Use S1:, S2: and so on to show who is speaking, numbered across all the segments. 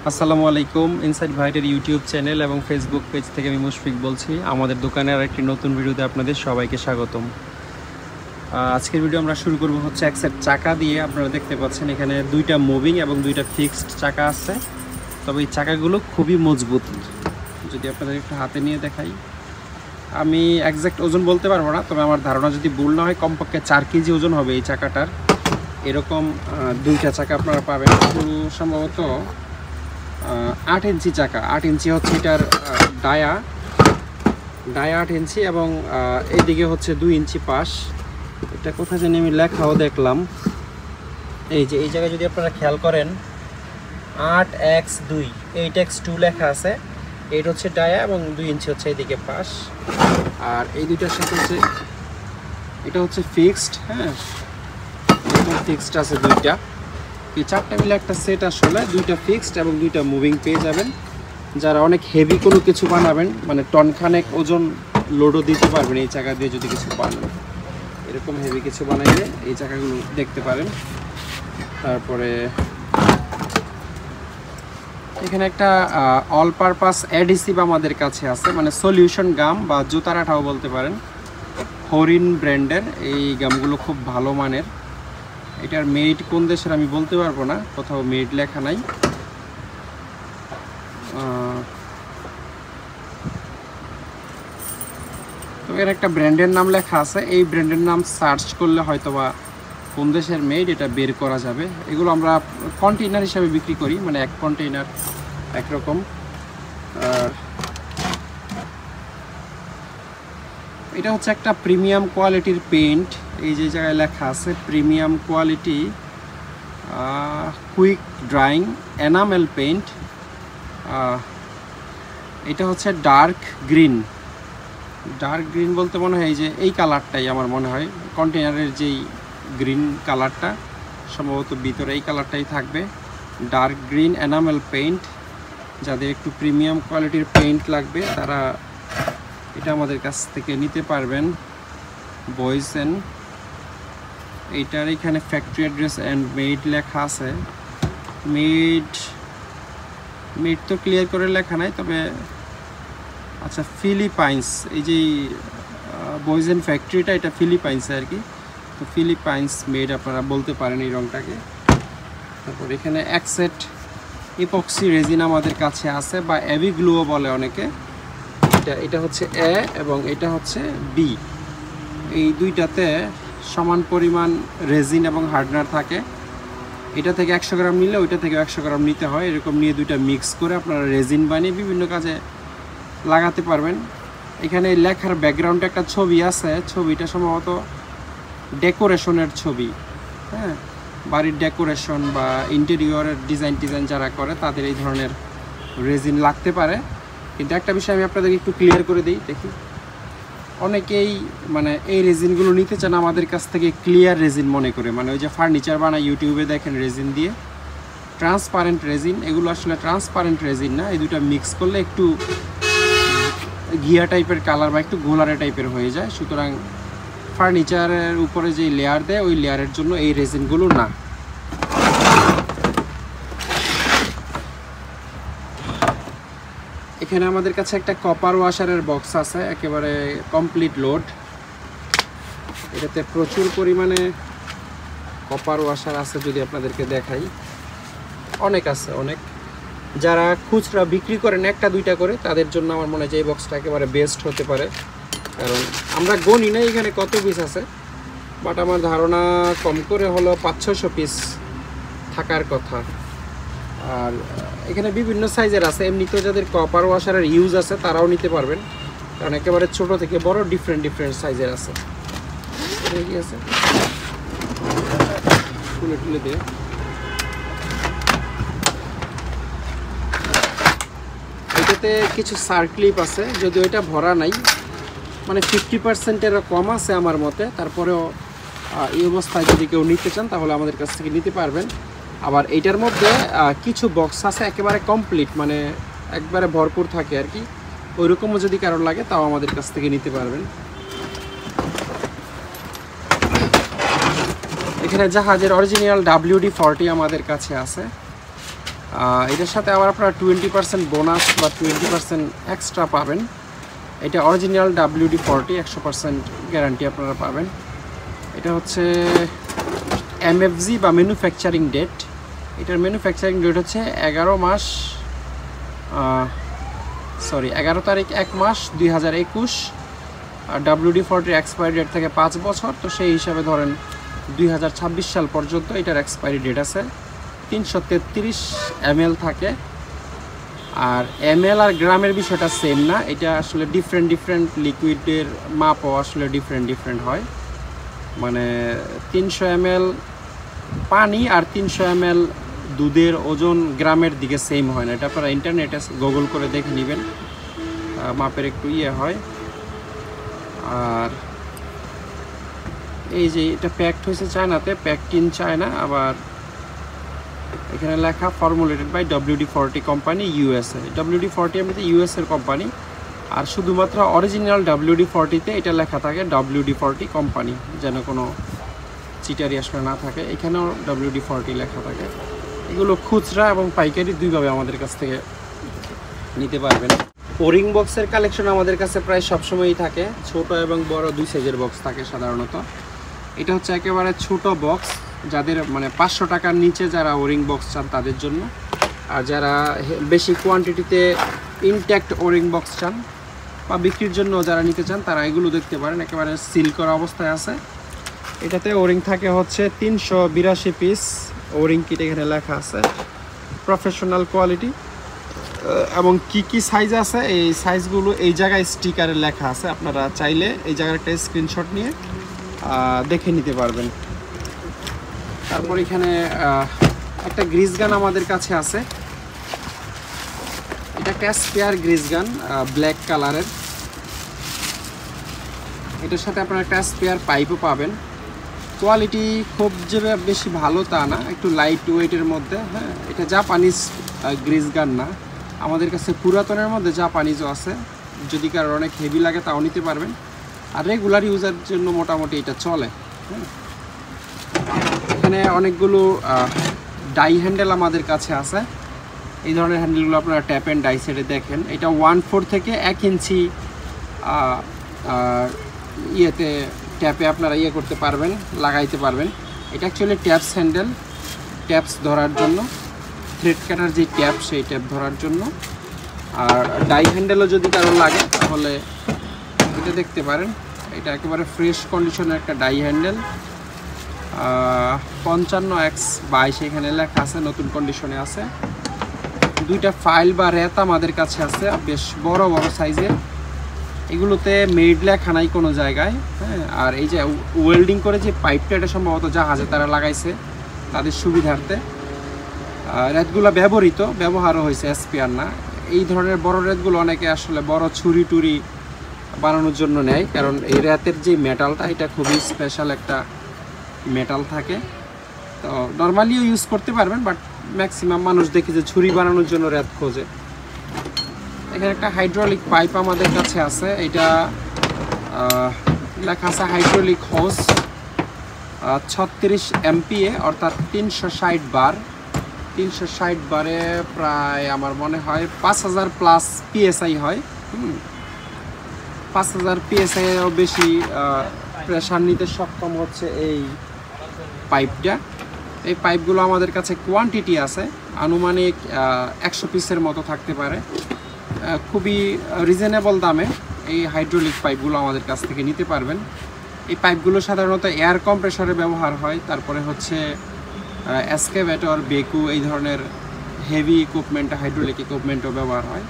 S1: আসসালামু আলাইকুম। Inside ভাইটের YouTube channel এবং ফেসবুক পেজ থেকে আমি মুশফিক বলছি। আমাদের দোকানের একটি নতুন ভিডিওতে আপনাদের সবাইকে স্বাগতম। আজকের ভিডিও আমরা শুরু করব হচ্ছে এক সেট চাকা দিয়ে। আপনারা দেখতে পাচ্ছেন এখানে দুইটা মুভিং এবং দুইটা ফিক্সড চাকা আছে, তবে এই চাকাগুলো খুবই মজবুত। যদি আপনাদের একটু হাতে নিয়ে দেখাই, আমি একজ্যাক্ট ওজন বলতে পারবো না, তবে আমার ধারণা যদি ভুল না হয় কমপক্ষে 4 কেজি ওজন হবে এই চাকাটার। এরকম দুইটা চাকা আপনারা পাবেন, সম্ভবত 8 ইঞ্চি চাকা। 8 ইঞ্চি হচ্ছে এটার ডায়া 8 ইঞ্চি এবং এইদিকে হচ্ছে 2 ইঞ্চি পাশ। এটা কোথায় জানি আমি লেখাও দেখলাম, এই যে এই জায়গায় যদি আপনারা খেয়াল করেন 8x2 8x2 লেখা আছে। এইটা হচ্ছে ডায়া এবং 2 ইঞ্চি হচ্ছে এইদিকে পাশ। আর এই দুইটার সাথে হচ্ছে এটা হচ্ছে ফিক্সড। হ্যাঁ, ফিক্সড আছে দুইটা। এই চারটা মিলে একটা সেট আসলে দুইটা ফিক্সড এবং দুইটা মুভিং পেয়ে যাবেন। যারা অনেক হেভি কোনো কিছু বানাবেন, মানে টনখানেক ওজন লোডও দিতে পারবেন এই চাকা দিয়ে যদি কিছু বানান, এরকম হেভি কিছু বানাইলে এই চাকাগুলো দেখতে পারেন। তারপরে এখানে একটা অল পারপাস অ্যাডিসিভ আমাদের কাছে আছে, মানে সলিউশন গাম বা জুতার আঠাও বলতে পারেন। হরিণ ব্র্যান্ডের এই গামগুলো খুব ভালো মানের। এটার মেড কোন দেশের আমি বলতে পারবো না, কোথাও মেড লেখা নাই। তো এর একটা ব্র্যান্ডের নাম লেখা আছে, এই ব্র্যান্ডের নাম সার্চ করলে হয়তোবা কোন দেশের মেড এটা বের করা যাবে। এগুলো আমরা কন্টেইনার হিসাবে বিক্রি করি, মানে এক কন্টেইনার একরকম। আর এটা হচ্ছে একটা প্রিমিয়াম কোয়ালিটির পেইন্ট, এই যে জায়গায় লেখা আছে premium quality quick drawing enamel paint. এটা হচ্ছে ডার্ক গ্রিন বলতে মনে হয় যে এই কালারটাই আমার মনে হয়, কন্টেনারের যেই গ্রিন কালারটা সম্ভবত ভিতরে এই কালারটাই থাকবে। Dark green enamel paint. যাদের একটু প্রিমিয়াম কোয়ালিটির পেইন্ট লাগবে তারা এটা আমাদের কাছ থেকে নিতে পারবেন। বয়েসেন, এইটার এখানে ফ্যাক্টরি অ্যাড্রেস অ্যান্ড মেড লেখা আছে। মেড তো ক্লিয়ার করে লেখা নাই, তবে আচ্ছা ফিলিপাইন্স, এই যে বয়েসেন ফ্যাক্টরিটা এটা ফিলিপাইন্সে আর কি। তো ফিলিপাইন্স মেড আপনারা বলতে পারেন এই রঙটাকে। তারপর এখানে এক সেট ইপক্সি রেজিন আমাদের কাছে আছে, বা অ্যাবি গ্লুও বলে অনেকে। এটা হচ্ছে এ এবং এটা হচ্ছে বি। এই দুইটাতে সমান পরিমাণ রেজিন এবং হার্ডনার থাকে। এটা থেকে 100 গ্রাম নিলে ওইটা থেকে 100 গ্রাম নিতে হয়। এরকম নিয়ে দুইটা মিক্স করে আপনারা রেজিন বানিয়ে বিভিন্ন কাজে লাগাতে পারবেন। এখানে লেখার ব্যাকগ্রাউন্ডে একটা ছবি আছে, ছবিটা সম্ভবত ডেকোরেশনের ছবি। হ্যাঁ, বাড়ির ডেকোরেশন বা ইন্টেরিয়রের ডিজাইন যারা করে তাদের এই ধরনের রেজিন লাগতে পারে। কিন্তু একটা বিষয় আমি আপনাদেরকে একটু ক্লিয়ার করে দিই, দেখি অনেকেই মানে এই রেজিনগুলো নিতে চান আমাদের কাছ থেকে ক্লিয়ার রেজিন মনে করে, মানে ওই যে ফার্নিচার বানায় ইউটিউবে দেখেন রেজিন দিয়ে, ট্রান্সপারেন্ট রেজিন। এগুলো আসলে ট্রান্সপারেন্ট রেজিন না, এই দুটো মিক্স করলে একটু ঘিয়া টাইপের কালার বা একটু গোলারে টাইপের হয়ে যায়। সুতরাং ফার্নিচারের উপরে যে লেয়ার দেয় ওই লেয়ারের জন্য এই রেজিনগুলো না। এখানে আমাদের কাছে একটা কপার ওয়াশারের বক্স আছে, একেবারে কমপ্লিট লোড। এটাতে প্রচুর পরিমাণে কপার ওয়াশার আছে, যদি আপনাদেরকে দেখাই অনেক আছে, অনেক। যারা খুচরা বিক্রি করেন একটা দুইটা করে, তাদের জন্য আমার মনে হয় যে এই বক্সটা একেবারে বেস্ট হতে পারে। কারণ আমরা গণি না এখানে কত পিস আছে, বাট আমার ধারণা কম করে হলো 500-600 পিস থাকার কথা। আর এখানে বিভিন্ন সাইজের আছে, এমনিতেও যাদের কপার ওয়াশারের ইউজ আছে তারাও নিতে পারবেন, কারণ একেবারে ছোট থেকে বড় ডিফারেন্ট সাইজের আছে। কি আছে তুলে দিয়ে এটাতে কিছু সার্ক্লিপ আছে, যদিও এটা ভরা নাই, মানে 50%-এরও কম আছে আমার মতে। তারপরেও এই অবস্থায় যদি কেউ নিতে চান তাহলে আমাদের কাছ থেকে নিতে পারবেন। আবার এইটার মধ্যে কিছু বক্স আছে একেবারে কমপ্লিট, মানে একবারে ভরপুর থাকে আর কি। ওইরকমও যদি কারোর লাগে তাও আমাদের কাছ থেকে নিতে পারবেন। এখানে জাহাজের অরিজিনাল WD-40 আমাদের কাছে আছে। এটার সাথে আবার আপনারা 20% বোনাস বা 20% এক্সট্রা পাবেন। এটা অরিজিনাল WD-40 100% গ্যারান্টি আপনারা পাবেন। এটা হচ্ছে MFG বা ম্যানুফ্যাকচারিং ডেট। এটার ম্যানুফ্যাকচারিং ডেট হচ্ছে 11 তারিখ 1 মাস 2021। আর WD-40 এক্সপায়ারি ডেট থেকে 5 বছর, তো সেই হিসাবে ধরেন 2026 সাল পর্যন্ত এটার এক্সপায়ারি ডেট আছে। 333 ml থাকে। আর ml আর গ্রামের বিষয়টা সেম না, এটা আসলে ডিফারেন্ট লিকুইডের মাপও আসলে ডিফারেন্ট হয়। মানে 300 ml পানি আর 300 ml দুধের ওজন গ্রামের দিকে সেম হয় না। এটা আপনারা ইন্টারনেটে গুগল করে দেখে নেবেন, মাপের একটু হয়। আর এই যে এটা প্যাকড হয়েছে চায়নাতে, প্যাকড ইন চায়না। আবার এখানে লেখা formulated by WD-40 company USA। WD-40 এমনিতে US এর কোম্পানি, আর শুধুমাত্র অরিজিনাল WD-40-তে এটা লেখা থাকে WD-40 কোম্পানি, যেন কোনো চিটারি আসলে না থাকে। এখানেও WD-40 লেখা থাকে। এগুলো খুচরা এবং পাইকারি দুইভাবে আমাদের কাছ থেকে নিতে পারবেন। ওরিং বক্সের কালেকশন আমাদের কাছে প্রায় সবসময়ই থাকে, ছোট এবং বড় দুই সাইজের বক্স থাকে সাধারণত। এটা হচ্ছে একেবারে ছোট বক্স, যাদের মানে 500 টাকার নিচে যারা ওরিং বক্স চান তাদের জন্য। আর যারা বেশি কোয়ান্টিটিতে ইনট্যাক্ট ওরিং বক্স চান বা বিক্রির জন্য যারা নিতে চান তারা এগুলো দেখতে পারেন, একেবারে সিল করা অবস্থায় আছে। এটাতে ওরিং থাকে হচ্ছে 382 পিস ওরিং কিট, এখানে লেখা আছে প্রফেশনাল কোয়ালিটি। এবং কি সাইজ আছে এই সাইজগুলো এই জায়গায় স্টিকারে লেখা আছে, আপনারা চাইলে এই জায়গার একটা স্ক্রিনশট নিয়ে দেখে নিতে পারবেন। তারপর এখানে একটা গ্রিজ গান আমাদের কাছে আছে। এটা একটা স্পেয়ার গ্রিজ গান, ব্ল্যাক কালারের। এটার সাথে আপনারা একটা স্পেয়ার পাইপও পাবেন। কোয়ালিটি খুব যে বেশি ভালো তা না, একটু লাইট ওয়েটের মধ্যে। হ্যাঁ, এটা জাপানিজ গ্রিজ গান না, আমাদের কাছে পুরাতনের মধ্যে জাপানিজও আছে। যদি কারোর অনেক হেভি লাগে তাও নিতে পারবেন। আর রেগুলার ইউজের জন্য মোটামুটি এটা চলে। এখানে অনেকগুলো ডাই হ্যান্ডেল আমাদের কাছে আছে। এই ধরনের হ্যান্ডেলগুলো আপনারা ট্যাপ অ্যান্ড ডাই সেটে দেখেন। এটা 1/4 থেকে 1 ইঞ্চি ইয়েতে ট্যাপে আপনারা করতে পারবেন, লাগাইতে পারবেন। এটা অ্যাকচুয়ালি ট্যাপস হ্যান্ডেল, ট্যাপস ধরার জন্য, থ্রেড কাটার যে ট্যাপ সেই ট্যাপ ধরার জন্য। আর ডাই হ্যান্ডেলও যদি কারো লাগে তাহলে এটা দেখতে পারেন। এটা একেবারে ফ্রেশ কন্ডিশনের একটা ডাই হ্যান্ডেল, 55X22 এখানে লেখা আছে, নতুন কন্ডিশনে আছে। দুইটা ফাইল বা রেত আমাদের কাছে আছে, বেশ বড় সাইজের। এগুলোতে মেড লেখা নাই কোনো জায়গায়। হ্যাঁ, আর এই যে ওয়েল্ডিং করে যে পাইপটা, এটা সম্ভবত জাহাজে তারা লাগাইছে তাদের সুবিধার্থে। রেতগুলো ব্যবহারও হয়েছে, স্পেয়ার না। এই ধরনের বড় রেতগুলো অনেকে আসলে বড় ছুরি টুরি বানানোর জন্য নেয়, কারণ এই রেতের যে মেটালটা এটা খুবই স্পেশাল একটা মেটাল থাকে। তো নর্মালিও ইউজ করতে পারবেন, বাট ম্যাক্সিমাম মানুষ দেখি যে ছুরি বানানোর জন্য রেত খোঁজে। এখানে একটা হাইড্রোলিক পাইপ আমাদের কাছে আছে। এটা লেখা আছে হাইড্রোলিক হোস, 36 MPa অর্থাৎ 360 বার। 360 বারে প্রায় আমার মনে হয় 5000+ PSI হয়। 5000 PSI এরও বেশি প্রেশার নিতে সক্ষম হচ্ছে এই পাইপটা। এই পাইপগুলো আমাদের কাছে কোয়ান্টিটি আছে, আনুমানিক 100 পিসের মতো থাকতে পারে। খুবই রিজনেবল দামে এই হাইড্রোলিক পাইপগুলো আমাদের কাছ থেকে নিতে পারবেন। এই পাইপগুলো সাধারণত এয়ার কম্প্রেসরে ব্যবহার হয়। তারপরে হচ্ছে এক্সকাভেটর, বেকু, এই ধরনের হেভি ইকুইপমেন্ট, হাইড্রোলিক ইকুইপমেন্টও ব্যবহার হয়।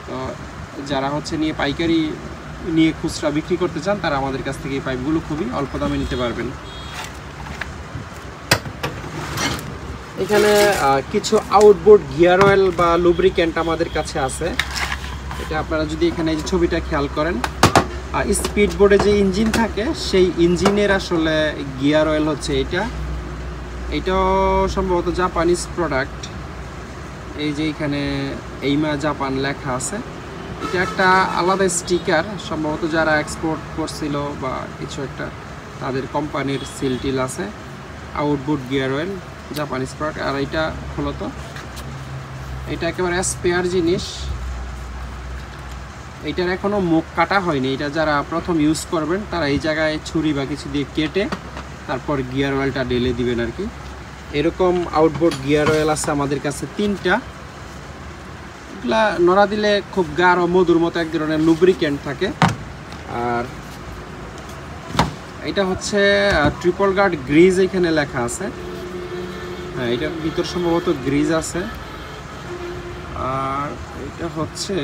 S1: তো যারা হচ্ছে নিয়ে পাইকারি নিয়ে খুচরা বিক্রি করতে চান তারা আমাদের কাছ থেকে এই পাইপগুলো খুবই অল্প দামে নিতে পারবেন। এখানে কিছু আউটবোর্ড গিয়ার অয়েল বা লুব্রিক্যান্ট আমাদের কাছে আছে। এটা আপনারা যদি এখানে এই ছবিটা খেয়াল করেন, স্পিড বোর্ডে যে ইঞ্জিন থাকে সেই ইঞ্জিনের আসলে গিয়ার অয়েল হচ্ছে এটাও সম্ভবত জাপানিজ প্রোডাক্ট। এই যে এখানে এইমা জাপান লেখা আছে। এটা একটা আলাদা স্টিকার, সম্ভবত যারা এক্সপোর্ট করছিল বা কিছু একটা তাদের কোম্পানির সিল টিল আছে। Outboard gear oil Japanese product. আর এটা মূলত এটা একেবারে স্পেয়ার জিনিস। এটার এখনো মুখ কাটা হয়নি, এটা যারা প্রথম ইউজ করবেন তারা এই জায়গায় ছুরি বা কিছু দিয়ে কেটে তারপর গিয়ার অয়েলটা ঢেলে দিবেন আর কি। এরকম আউটবোর্ড গিয়ার অয়েল আছে আমাদের কাছে 3টা। এগুলা নড়া দিলে খুব গাঢ় মধুর মতো এক ধরনের লুব্রিকেন্ট থাকে। আর এটা হচ্ছে ট্রিপল গার্ড গ্রিজ, এখানে লেখা আছে। হ্যাঁ, এটার ভিতর সম্ভবত গ্রিজ আছে। আর এটা হচ্ছে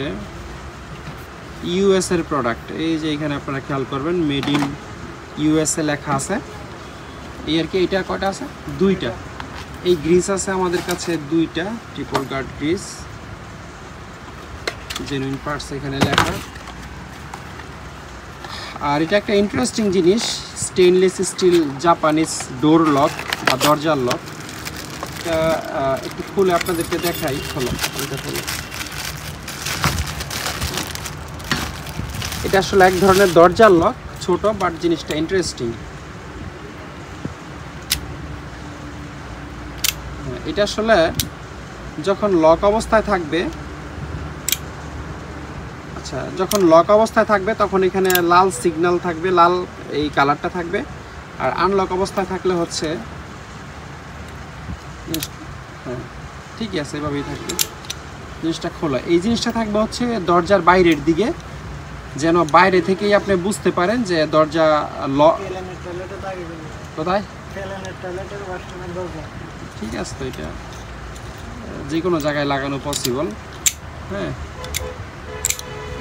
S1: ইউএস এর প্রোডাক্ট। এই যে এখানে আপনারা খেয়াল করবেন মেড ইন ইউএসএ লেখা আছে। এই আর কি। এটা কয়টা আছে? 2টা। এই গ্রিজ আছে আমাদের কাছে 2টা, triple guard grease, genuine parts এখানে লেখা। আর এটা একটা ইন্টারেস্টিং জিনিস, stainless steel Japanese door lock বা দরজার লক। এটা একটু খুলে আপনাদেরকে দেখাই। খোলো, এটা খোলো। এটা আসলে এক ধরনের দরজার লক, ছোট বাট জিনিসটা ইন্টারেস্টিং। এটা আসলে যখন লক অবস্থায় থাকবে, আচ্ছা যখন লক অবস্থায় থাকবে তখন এখানে লাল সিগন্যাল থাকবে, লাল এই কালারটা থাকবে। আর আনলক অবস্থায় থাকলে হচ্ছে, হ্যাঁ ঠিকই আছে, এভাবেই থাকবে। জিনিসটা খোলা, এই জিনিসটা থাকবে হচ্ছে দরজার বাইরের দিকে, যেন বাইরে থেকেই আপনি বুঝতে পারেন যে দরজা কোথায়। ঠিক আছে, তো এটা যে কোনো জায়গায় লাগানো পসিবল। হ্যাঁ,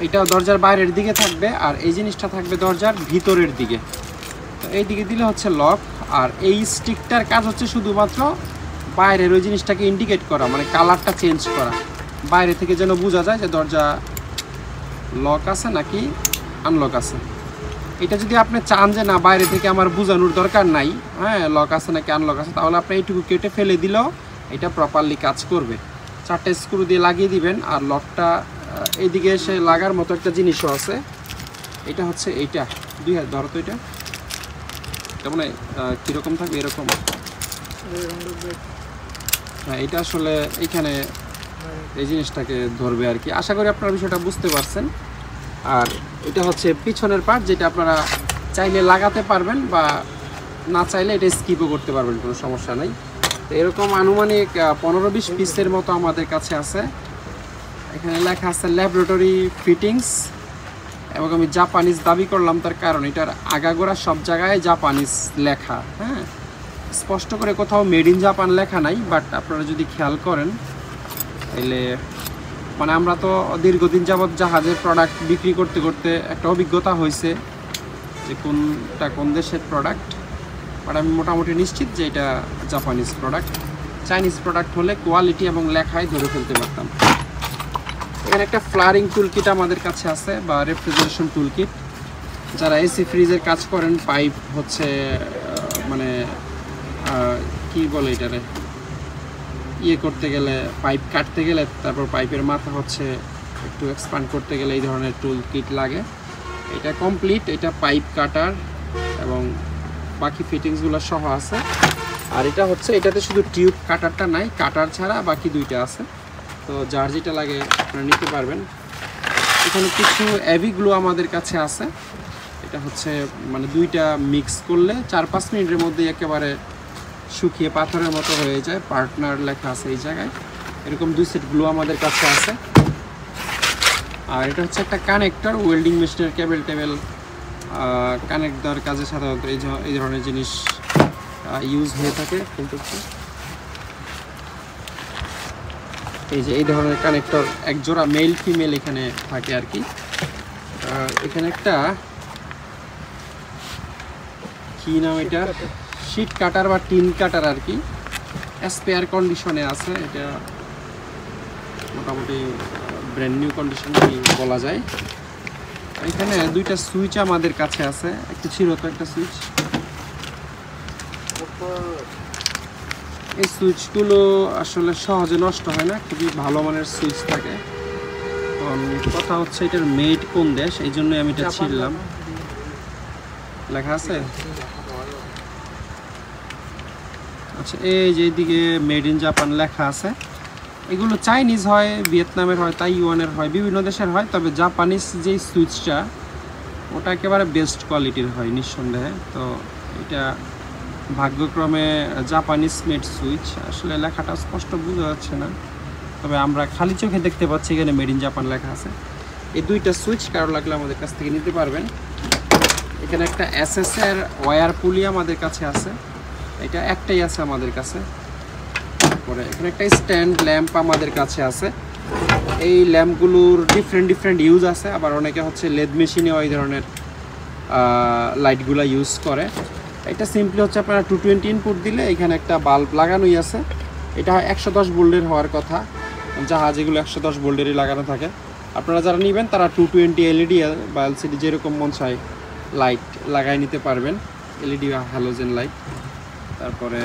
S1: এটা দরজার বাইরের দিকে থাকবে আর এই জিনিসটা থাকবে দরজার ভিতরের দিকে। তো এই দিকে দিলে হচ্ছে লক। আর এই স্টিকটার কাজ হচ্ছে শুধুমাত্র বাইরের ওই জিনিসটাকে ইন্ডিকেট করা, মানে কালারটা চেঞ্জ করা, বাইরে থেকে যেন বোঝা যায় যে দরজা লক আছে নাকি আনলক আছে। এটা যদি আপনি চান যে না বাইরে থেকে আমার বোঝানোর দরকার নাই, হ্যাঁ লক আছে নাকি আনলক আছে, তাহলে আপনি এইটুকু কেটে ফেলে দিলেও এটা প্রপারলি কাজ করবে। 4টে স্ক্রু দিয়ে লাগিয়ে দিবেন। আর লকটা এইদিকে এসে লাগার মতো একটা জিনিসও আছে। এটা হচ্ছে এইটা 2 হাত ধরো তো, এটা মানে কীরকম থাকবে এরকম। হ্যাঁ, এটা আসলে এইখানে এই জিনিসটাকে ধরবে আর কি। আশা করি আপনারা বিষয়টা বুঝতে পারছেন। আর এটা হচ্ছে পিছনের পার্ট, যেটা আপনারা চাইলে লাগাতে পারবেন বা না চাইলে এটা স্কিপও করতে পারবেন, কোনো সমস্যা নেই। তো এরকম আনুমানিক 15-20 পিসের মতো আমাদের কাছে আছে। এখানে লেখা আছে ল্যাবরেটরি ফিটিংস, এবং আমি জাপানিজ দাবি করলাম তার কারণ এটার আগাগোড়া সব জায়গায় জাপানিজ লেখা। হ্যাঁ, স্পষ্ট করে কোথাও মেড ইন জাপান লেখা নাই, বাট আপনারা যদি খেয়াল করেন তাহলে, মানে আমরা তো দীর্ঘদিন যাবৎ জাহাজের প্রোডাক্ট বিক্রি করতে করতে একটা অভিজ্ঞতা হয়েছে যে কোনটা কোন দেশের প্রোডাক্ট। বাট আমি মোটামুটি নিশ্চিত যে এটা জাপানিজ প্রোডাক্ট। চাইনিজ প্রোডাক্ট হলে কোয়ালিটি এবং লেখায় ধরে ফেলতে পারতাম। এখানে একটা ফ্লারিং টুলকিট আমাদের কাছে আছে, বা রেফ্রিজারেশন টুলকিট। যারা এসি ফ্রিজের কাজ করেন, পাইপ হচ্ছে মানে কি বলে এটারে, ইয়ে করতে গেলে, পাইপ কাটতে গেলে, তারপর পাইপের মাথা হচ্ছে একটু এক্সপ্যান্ড করতে গেলে এই ধরনের টুল কিট লাগে। এটা কমপ্লিট, এটা পাইপ কাটার এবং বাকি ফিটিংসগুলো সহ আছে। আর এটা হচ্ছে, এটাতে শুধু টিউব কাটারটা নাই, কাটার ছাড়া বাকি 2টা আছে। তো যার যেটা লাগে আপনারা নিতে পারবেন। এখানে কিছু অ্যাভিগ্লো আমাদের কাছে আছে। এটা হচ্ছে মানে 2টা মিক্স করলে 4-5 মিনিটের মধ্যেই একেবারে শুকিয়ে পাথরের মতো হয়ে যায়। পার্টনার লেখা আছে এই জায়গায়। এরকম 2 সেট গ্লু আমাদের কাছে আছে। আর এটা হচ্ছে একটা কানেক্টর, ওয়েল্ডিং মেশিনের কেবল টেবিল কানেক্ট দেওয়ার কাজে সাধারণত এই ধরনের জিনিস ইউজ হয়ে থাকে। এই যে এই ধরনের কানেক্টর এক জোড়া মেল ফিমেল এখানে থাকে আর কি। এখানে একটা কি নাম, এটা শিট কাটার বা টিন কাটার আর কি, স্পেয়ার কন্ডিশনে আছে। এটা মোটামুটি ব্র্যান্ড নিউ কন্ডিশন বলা যায়। এখানে 2টা সুইচ আমাদের কাছে আছে। একটা ছিল তো একটা সুইচ। এই সুইচগুলো আসলে সহজে নষ্ট হয় না, খুবই ভালো মানের সুইচ থাকে। কথা হচ্ছে এটার মেড কোন দেশ, এই জন্যই আমি এটা ছিলাম। লেখা আছে, আচ্ছা এই যে এইদিকে মেড ইন জাপান লেখা আছে। এগুলো চাইনিজ হয়, ভিয়েতনামের হয়, তাইওয়ানের হয়, বিভিন্ন দেশের হয়, তবে জাপানিজ যে সুইচটা ওটা একেবারে বেস্ট কোয়ালিটির হয় নিঃসন্দেহে। তো এটা ভাগ্যক্রমে জাপানিজ মেড সুইচ, আসলে লেখাটা স্পষ্ট বোঝা যাচ্ছে না, তবে আমরা খালি চোখে দেখতে পাচ্ছি এখানে মেড ইন জাপান লেখা আছে। এই দুইটা সুইচ কারো লাগলে আমাদের কাছ থেকে নিতে পারবেন। এখানে একটা এসএস এর ওয়্যার পুলি আমাদের কাছে আছে, এটা একটাই আছে আমাদের কাছে। তারপরে এখানে একটা স্ট্যান্ড ল্যাম্প আমাদের কাছে আছে। এই ল্যাম্পগুলোর ডিফারেন্ট ইউজ আছে, আবার অনেকে হচ্ছে লেদ মেশিনে ওই ধরনের লাইটগুলো ইউজ করে। এটা সিম্পলি হচ্ছে আপনারা 220 ইনপুট দিলে এখানে একটা বাল্ব লাগানোই আছে। এটা 110 ভোল্টের হওয়ার কথা, জাহাজ এগুলো 110 ভোল্টেরই লাগানো থাকে। আপনারা যারা নেবেন তারা 220 এলইডি বা এলসিডি যেরকম মন চায় লাইট লাগাই নিতে পারবেন, এলইডি বা হ্যালোজেন লাইট। তারপরে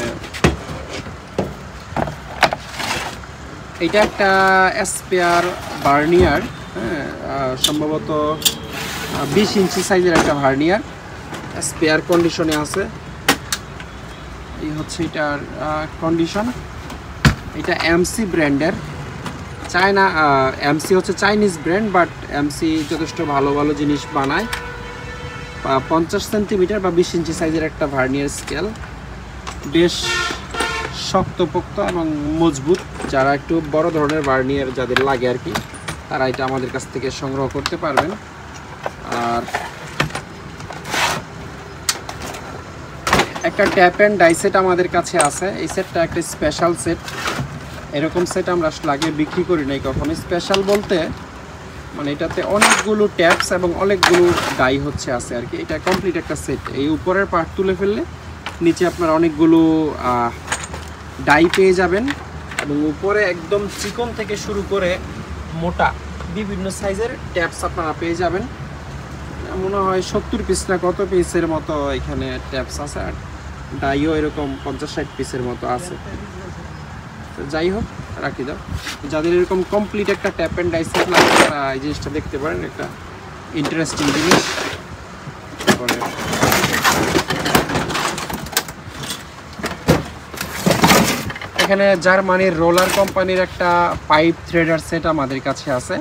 S1: এটা একটা স্পেয়ার ভার্নিয়ার, সম্ভবত 20 ইঞ্চি সাইজের একটা ভার্নিয়ার, স্পেয়ার কন্ডিশনে আছে। এই হচ্ছে এটার কন্ডিশন। এটা এমসি ব্র্যান্ডের, চায়না এমসি হচ্ছে চাইনিজ ব্র্যান্ড, বাট এমসি যথেষ্ট ভালো ভালো জিনিস বানায়। 50 সেন্টিমিটার বা 20 ইঞ্চি সাইজের একটা ভার্নিয়ার স্কেল, বেশ শক্তপোক্ত এবং মজবুত। যারা একটু বড় ধরনের ভার্নিয়ার যাদের লাগে আর কি, তারা এটা আমাদের কাছ থেকে সংগ্রহ করতে পারবেন। আর একটা ট্যাপ অ্যান্ড ডাই সেট আমাদের কাছে আছে। এই সেটটা একটা স্পেশাল সেট, এরকম সেট আমরা আসলে আগে বিক্রি করি নাই কখনো। স্পেশাল বলতে মানে এটাতে অনেকগুলো ট্যাপস এবং অনেকগুলো ডাই হচ্ছে আছে আর কি। এটা কমপ্লিট একটা সেট। এই উপরের পার্ট তুলে ফেললে নিচে আপনারা অনেকগুলো ডাই পেয়ে যাবেন, এবং উপরে একদম চিকন থেকে শুরু করে মোটা বিভিন্ন সাইজের ট্যাপস আপনারা পেয়ে যাবেন। মনে হয় 70 পিস না কত পিসের মতো এখানে ট্যাপস আছে, আর ডাইও এরকম 50-60 পিসের মতো আছে। যাই হোক, রাখি দাও। যাদের এরকম কমপ্লিট একটা ট্যাপ অ্যান্ড ডাই সেট লাগে তারা এই জিনিসটা দেখতে পারেন, একটা ইন্টারেস্টিং জিনিস। তারপরে এখানে জার্মানির রোলার কোম্পানির একটা পাইপ থ্রেডার সেট আমাদের কাছে আছে।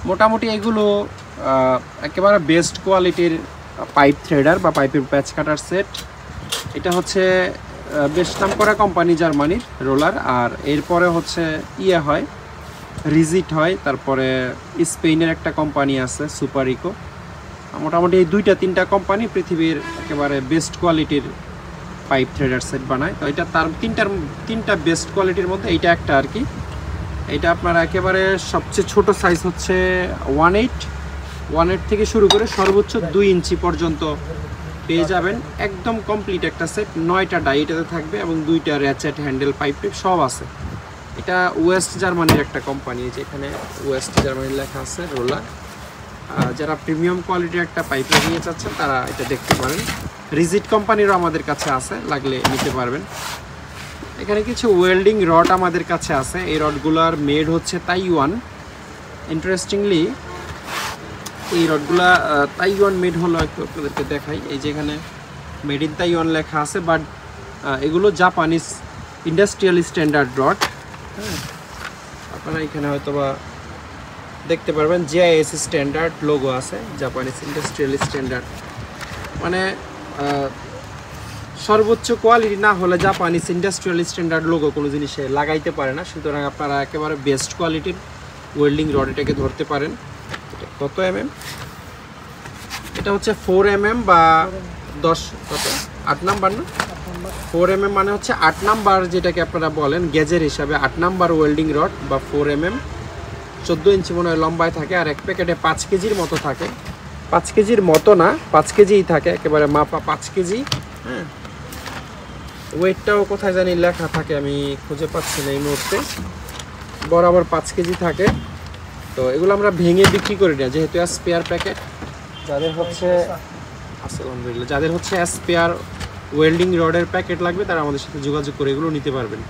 S1: মোটামুটি এগুলো একেবারে বেস্ট কোয়ালিটির পাইপ থ্রেডার বা পাইপের প্যাচ কাটার সেট। এটা হচ্ছে বেশ নাম করা কোম্পানি জার্মানির রোলার। আর এরপরে হচ্ছে হয় রিজিট হয়, তারপরে স্পেনের একটা কোম্পানি আছে সুপারিকো। মোটামুটি এই 2-3টা কোম্পানি পৃথিবীর একেবারে বেস্ট কোয়ালিটির পাইপ থ্রেডার সেট বানায়। তো এটা তার তিনটা বেস্ট কোয়ালিটির মধ্যে এইটা একটা আর কি। এটা আপনারা একেবারে সবচেয়ে ছোট সাইজ হচ্ছে 1/8 থেকে শুরু করে সর্বোচ্চ 2 ইঞ্চি পর্যন্ত পেয়ে যাবেন। একদম কমপ্লিট একটা সেট, 9টা ডাই এটাতে থাকবে এবং 2টা র্যাচেট হ্যান্ডেল পাইপ টেপ সব আছে। এটা ওয়েস্ট জার্মানির একটা কোম্পানি, যেখানে ওয়েস্ট জার্মানির লেখা আছে রোলার। যারা প্রিমিয়াম কোয়ালিটির একটা পাইপ নিয়ে চাচ্ছেন তারা এটা দেখতে পারেন। রিজিট কোম্পানিরও আমাদের কাছে আছে, লাগলে নিতে পারবেন। এখানে কিছু ওয়েল্ডিং রড আমাদের কাছে আছে। এই রডগুলার মেড হচ্ছে তাইওয়ান। ইন্টারেস্টিংলি এই রডগুলা তাইওয়ান মেড হলো, একটু আপনাদেরকে দেখাই। এই যে এখানে মেড ইন তাইওয়ান লেখা আছে, বাট এগুলো জাপানিজ ইন্ডাস্ট্রিয়াল স্ট্যান্ডার্ড রড। হ্যাঁ, আপনারা এখানে হয়তো বা দেখতে পারবেন জিআইএস স্ট্যান্ডার্ড লোগো আছে, জাপানিজ ইন্ডাস্ট্রিয়াল স্ট্যান্ডার্ড। মানে সর্বোচ্চ কোয়ালিটি না হলে জাপানিজ ইন্ডাস্ট্রিয়াল স্ট্যান্ডার্ড লোগো কোনো জিনিসে লাগাইতে পারে না। সুতরাং আপনারা একেবারে বেস্ট কোয়ালিটির ওয়েল্ডিং রড এটাকে ধরতে পারেন। এটা কত mm? এটা হচ্ছে 4 mm বা 8 নাম্বার না, 4 mm মানে হচ্ছে 8 নাম্বার, যেটাকে আপনারা বলেন গেজের হিসাবে 8 নাম্বার ওয়েল্ডিং রড বা 4 mm। 14 ইঞ্চি মনে হয় লম্বায় থাকে, আর এক প্যাকেটে 5 কেজির মতো থাকে। 5 কেজির মতো না, 5 কেজিই থাকে, একেবারে মাপা 5 কেজি। হ্যাঁ, ওয়েটটাও কোথায় জানি লেখা থাকে, আমি খুঁজে পাচ্ছি না এই মুহূর্তে। বরাবর 5 কেজি থাকে। তো এগুলো আমরা ভেঙে বিক্রি করি না, যেহেতু স্পেয়ার প্যাকেট। যাদের হচ্ছে আলহামদুলিল্লাহ, যাদের হচ্ছে স্পেয়ার ওয়েল্ডিং রডের প্যাকেট লাগবে তারা আমাদের সাথে যোগাযোগ করে এগুলো নিতে পারবেন।